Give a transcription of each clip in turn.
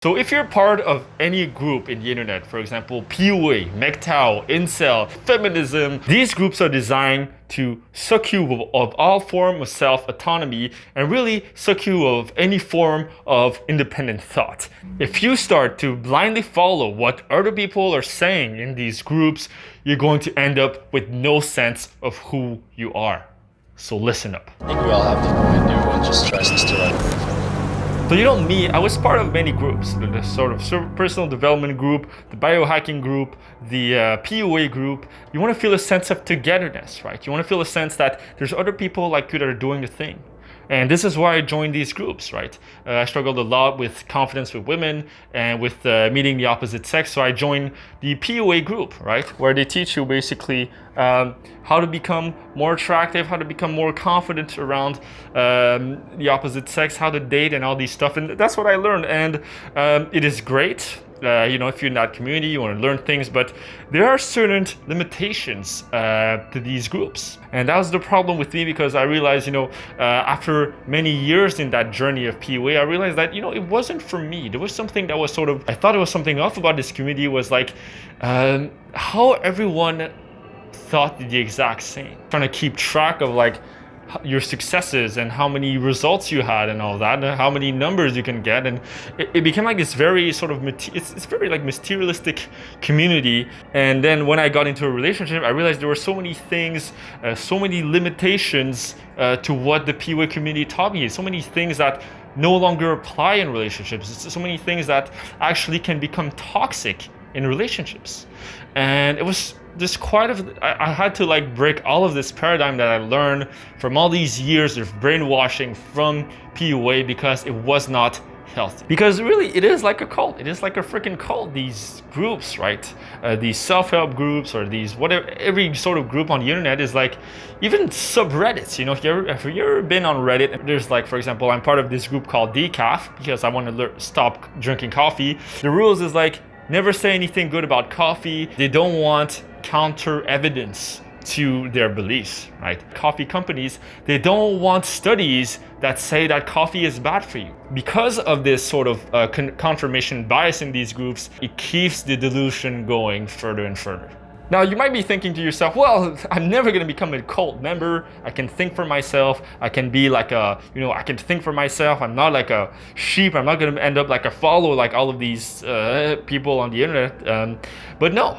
So if you're part of any group in the internet, for example, PUA, MGTOW, Incel, Feminism, these groups are designed to suck you of all form of self-autonomy and really suck you of any form of independent thought. If you start to blindly follow what other people are saying in these groups, you're going to end up with no sense of who you are. So listen up. I think we all have to go into and just trust us to like. So me, I was part of many groups, the sort of personal development group, the biohacking group, the PUA group. You want to feel a sense of togetherness, right? You want to feel a sense that there's other people like you that are doing the thing. And this is why I joined these groups, right? I struggled a lot with confidence with women and with meeting the opposite sex. So I joined the PUA group, right? Where they teach you basically how to become more attractive, how to become more confident around the opposite sex, how to date and all these stuff. And that's what I learned. And it is great. If you're in that community, you want to learn things, but there are certain limitations to these groups. And that was the problem with me because I realized, after many years in that journey of PUA, I realized that, it wasn't for me. There was something that was I thought there was something off about this community was like how everyone thought the exact same. Trying to keep track of like your successes and how many results you had and all that, and how many numbers you can get, and it became like this very sort of it's very like materialistic community. And then when I got into a relationship, I realized there were so many things, so many limitations to what the PUA community taught me, so many things that no longer apply in relationships, so many things that actually can become toxic in relationships. And it was just I had to like break all of this paradigm that I learned from all these years of brainwashing from PUA because it was not healthy. Because really it is like a cult. It is like a freaking cult, these groups, right? These self-help groups or these whatever, every sort of group on the internet is like, even subreddits, if you ever been on Reddit, there's like, for example, I'm part of this group called Decaf because I want to stop drinking coffee. The rules is like, never say anything good about coffee. They don't want counter evidence to their beliefs, right? Coffee companies, they don't want studies that say that coffee is bad for you. Because of this sort of confirmation bias in these groups, it keeps the delusion going further and further. Now, you might be thinking to yourself, well, I'm never going to become a cult member. I can think for myself. I can be like I can think for myself. I'm not like a sheep. I'm not going to end up like a follower like all of these people on the internet. But no,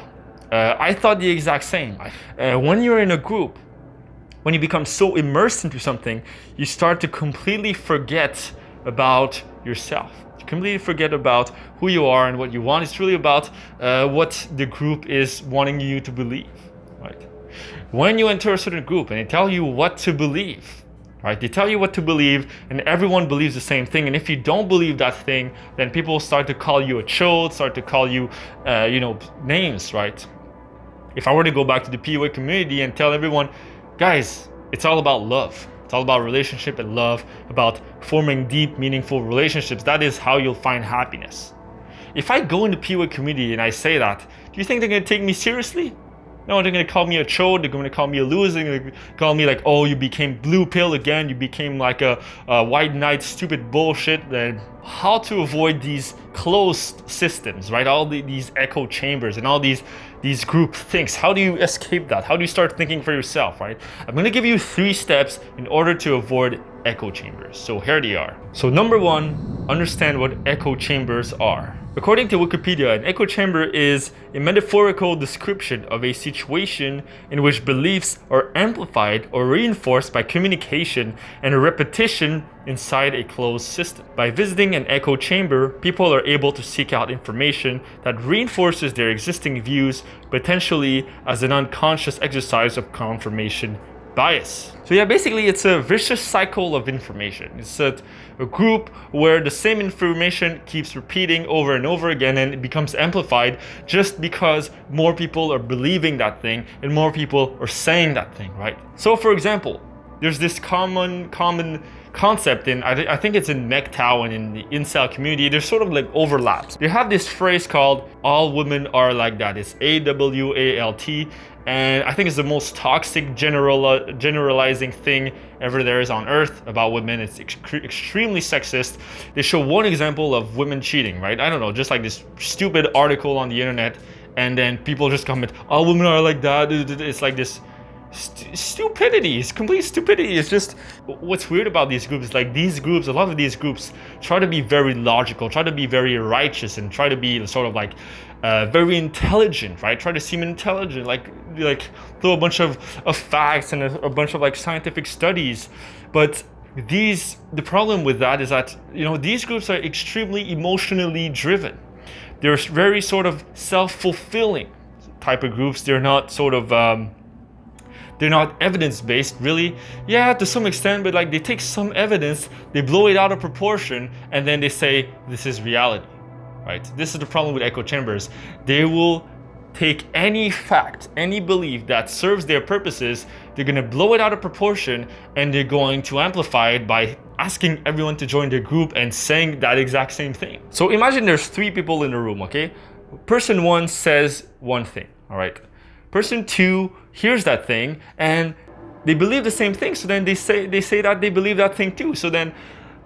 I thought the exact same. When you're in a group, when you become so immersed into something, you start to completely forget about yourself. Completely forget about who you are and what you want. It's really about what the group is wanting you to believe, right? When you enter a certain group and they tell you what to believe, right? They tell you what to believe and everyone believes the same thing. And if you don't believe that thing, then people start to call you a chode, start to call you, names, right? If I were to go back to the PUA community and tell everyone, guys, it's all about love. It's all about relationship and love, about forming deep, meaningful relationships. That is how you'll find happiness. If I go in the PUA community and I say that, do you think they're going to take me seriously? No, they're going to call me a chode. They're going to call me a loser. They're going to call me like, oh, you became blue pill again. You became like a white knight, stupid bullshit. Then how to avoid these closed systems, right? All these echo chambers and all these group things. How do you escape that? How do you start thinking for yourself, right? I'm going to give you 3 steps in order to avoid echo chambers. So here they are. So number 1, understand what echo chambers are. According to Wikipedia, an echo chamber is a metaphorical description of a situation in which beliefs are amplified or reinforced by communication and repetition inside a closed system. By visiting an echo chamber, people are able to seek out information that reinforces their existing views, potentially as an unconscious exercise of confirmation bias. So yeah, basically it's a vicious cycle of information. It's a group where the same information keeps repeating over and over again, and it becomes amplified just because more people are believing that thing and more people are saying that thing, right? So for example, there's this common concept in, I think it's in MGTOW and in the incel community, there's sort of like overlaps. They have this phrase called all women are like that. It's AWALT, and I think it's the most toxic generalizing thing ever there is on earth about women. It's extremely sexist. They show one example of women cheating, right? I don't know, just like this stupid article on the internet, and then people just comment, all women are like that. It's like this stupidity. It's complete stupidity. It's just, what's weird about these groups is like these groups, a lot of these groups try to be very logical, try to be very righteous, and try to be sort of like very intelligent, right? Try to seem intelligent, like throw a bunch of facts and a bunch of like scientific studies. But the problem with that is that, you know, these groups are extremely emotionally driven. They're very sort of self-fulfilling type of groups. They're not sort of they're not evidence-based, really. Yeah, to some extent, but like they take some evidence, they blow it out of proportion, and then they say this is reality, right? This is the problem with echo chambers. They will take any fact, any belief that serves their purposes, they're gonna blow it out of proportion, and they're going to amplify it by asking everyone to join their group and saying that exact same thing. So imagine there's 3 people in the room, okay? Person 1 says one thing, all right? Person 2 hears that thing and they believe the same thing. So then they say that they believe that thing too. So then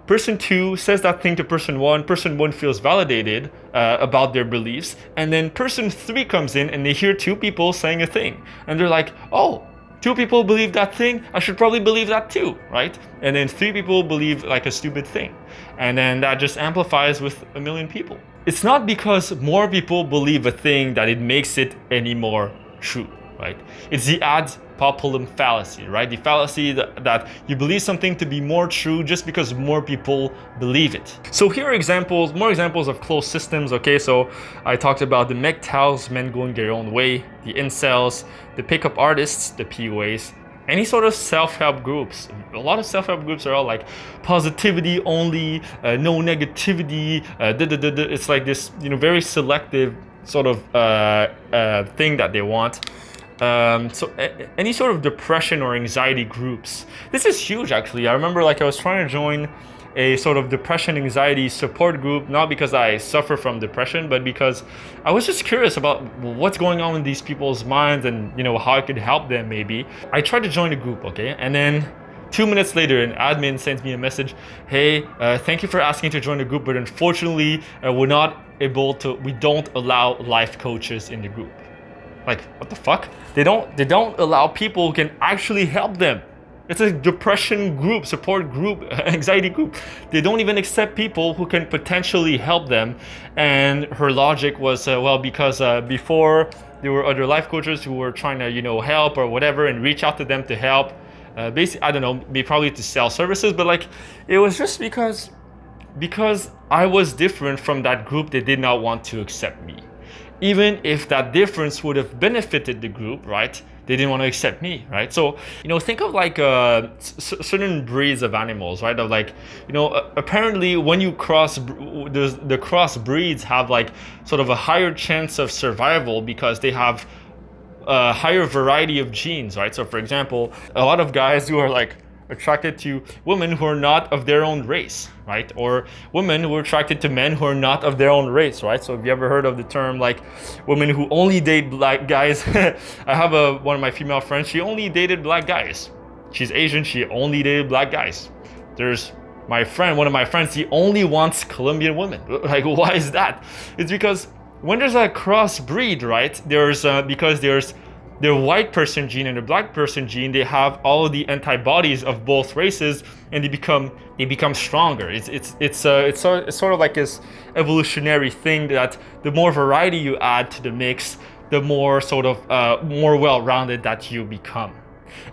person 2 says that thing to person 1. Person 1 feels validated about their beliefs. And then person 3 comes in and they hear 2 people saying a thing. And they're like, oh, 2 people believe that thing, I should probably believe that too, right? And then 3 people believe like a stupid thing. And then that just amplifies with a million people. It's not because more people believe a thing that it makes it any more true, right? It's the ad populum fallacy, right? The fallacy that you believe something to be more true just because more people believe it. So here are examples, more examples of closed systems, okay? So I talked about the MGTOWs, men going their own way, the incels, the pickup artists, the PUAs, any sort of self-help groups. A lot of self-help groups are all like positivity only, no negativity, it's like this, you know, very selective sort of thing that they want. So any sort of depression or anxiety groups. This is huge, actually. I remember like I was trying to join a sort of depression anxiety support group, not because I suffer from depression, but because I was just curious about what's going on in these people's minds and, you know, how I could help them maybe. I tried to join a group, okay? And then 2 minutes later, an admin sends me a message. Hey, thank you for asking to join the group, but unfortunately, we don't allow life coaches in the group. Like, what the fuck? They don't allow people who can actually help them. It's a depression group, support group, anxiety group. They don't even accept people who can potentially help them. And her logic was, well, because before there were other life coaches who were trying to, you know, help or whatever and reach out to them to help. Basically, I don't know, maybe probably to sell services, but like, it was just because I was different from that group, they did not want to accept me. Even if that difference would have benefited the group, right? They didn't want to accept me, right? So, you know, think of like certain breeds of animals, right? Of like, you know, apparently when you the cross breeds have like sort of a higher chance of survival because they have a higher variety of genes, right? So for example, a lot of guys who are like attracted to women who are not of their own race, right? Or women who are attracted to men who are not of their own race, right? So have you ever heard of the term like women who only date black guys? I have one of my female friends, she only dated black guys. She's Asian, she only dated black guys. There's my friend, one of my friends, he only wants Colombian women. Like, why is that? It's because when there's a crossbreed, right? Because there's the white person gene and the black person gene, they have all of the antibodies of both races, and they become stronger. It's sort of like this evolutionary thing that the more variety you add to the mix, the more sort of more well-rounded that you become.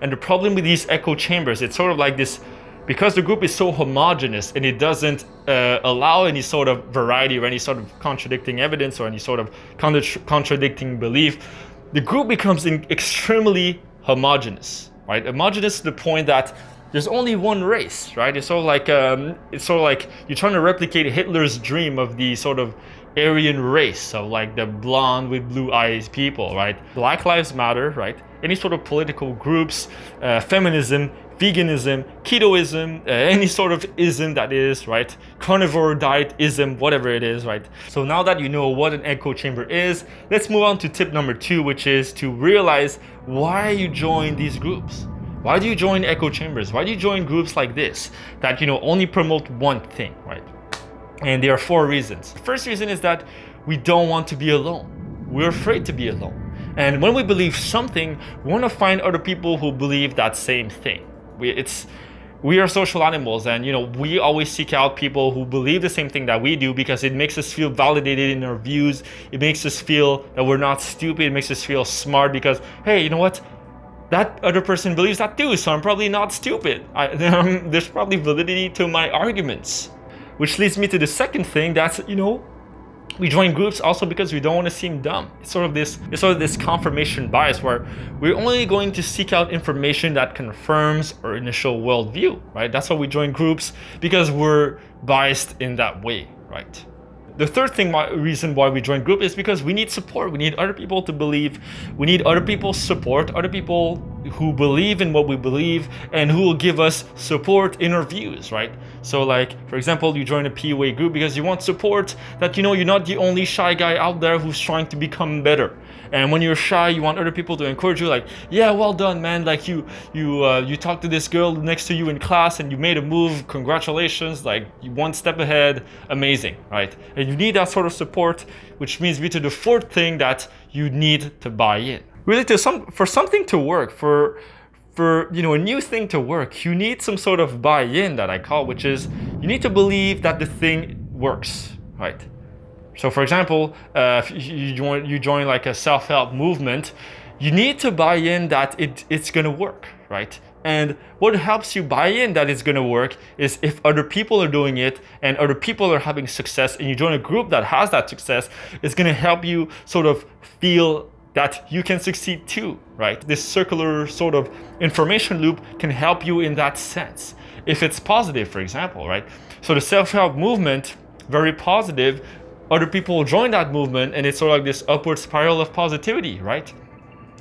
And the problem with these echo chambers, it's sort of like this, because the group is so homogeneous and it doesn't allow any sort of variety or any sort of contradicting evidence or any sort of contradicting belief, the group becomes extremely homogeneous, right? Homogeneous to the point that there's only one race, right? It's sort of like you're trying to replicate Hitler's dream of the sort of Aryan race of like the blonde with blue eyes people, right? Black Lives Matter, right? Any sort of political groups, feminism, veganism, ketoism, any sort of ism that is, right? Carnivore diet ism, whatever it is, right? So now that you know what an echo chamber is, let's move on to tip number 2, which is to realize why you join these groups. Why do you join echo chambers? Why do you join groups like this that, only promote one thing, right? And there are 4 reasons. The first reason is that we don't want to be alone. We're afraid to be alone. And when we believe something, we want to find other people who believe that same thing. We are social animals, and we always seek out people who believe the same thing that we do because it makes us feel validated in our views. It makes us feel that we're not stupid. It makes us feel smart because, hey, you know what? That other person believes that too, so I'm probably not stupid. There's probably validity to my arguments. Which leads me to the second thing, that's, we join groups also because we don't want to seem dumb. It's sort of this confirmation bias where we're only going to seek out information that confirms our initial worldview, right? That's why we join groups, because we're biased in that way, right? The third reason why we join group is because we need support. We need other people to believe. We need other people's support, other people who believe in what we believe and who will give us support in our views, right? So like, for example, you join a PUA group because you want support that, you're not the only shy guy out there who's trying to become better. And when you're shy, you want other people to encourage you, like, yeah, well done, man. Like you talked to this girl next to you in class and you made a move. Congratulations. Like, you one step ahead. Amazing, right? And you need that sort of support, which means to the fourth thing that you need to buy in. Really, for something to work, for a new thing to work, you need some sort of buy-in that I call, which is you need to believe that the thing works, right? So for example, if you join like a self-help movement, you need to buy in that it's gonna work, right? And what helps you buy in that it's gonna work is if other people are doing it and other people are having success and you join a group that has that success, it's gonna help you sort of feel that you can succeed too, right? This circular sort of information loop can help you in that sense. If it's positive, for example, right? So the self-help movement, very positive, other people join that movement and it's sort of like this upward spiral of positivity, right?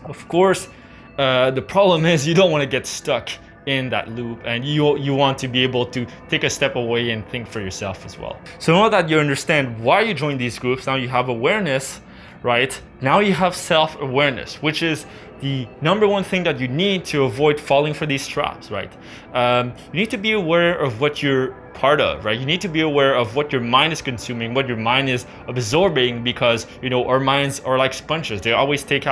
Of course, the problem is you don't want to get stuck in that loop and you want to be able to take a step away and think for yourself as well. So now that you understand why you join these groups, now you have awareness, right? Now you have self-awareness, which is the number one thing that you need to avoid falling for these traps, right? You need to be aware of what you're part of, right? You need to be aware of what your mind is consuming, what your mind is absorbing, because our minds are like sponges. They always take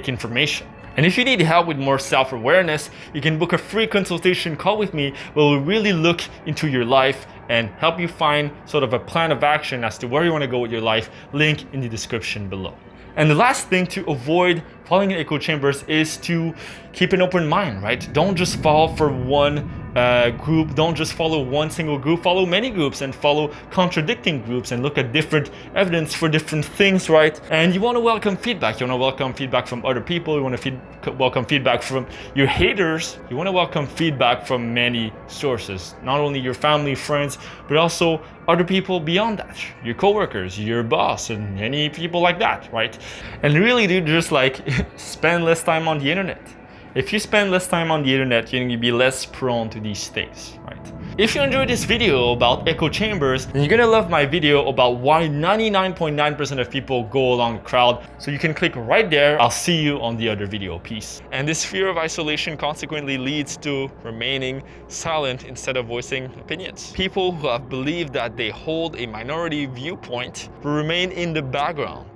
information. And if you need help with more self-awareness, you can book a free consultation call with me where we'll really look into your life and help you find sort of a plan of action as to where you want to go with your life. Link in the description below. And the last thing to avoid falling in echo chambers is to keep an open mind, right? Don't just fall for one group. Don't just follow one single group. Follow many groups and follow contradicting groups and look at different evidence for different things, right? And you want to welcome feedback. You want to welcome feedback from other people. You want to welcome feedback from your haters. You want to welcome feedback from many sources, not only your family, friends, but also other people beyond that, your coworkers, your boss, and any people like that, right? And really, dude, just like spend less time on the internet. If you spend less time on the internet, you're going to be less prone to these things, right? If you enjoyed this video about echo chambers, then you're going to love my video about why 99.9% of people go along the crowd. So you can click right there. I'll see you on the other video. Peace. And this fear of isolation consequently leads to remaining silent instead of voicing opinions. People who have believed that they hold a minority viewpoint will remain in the background.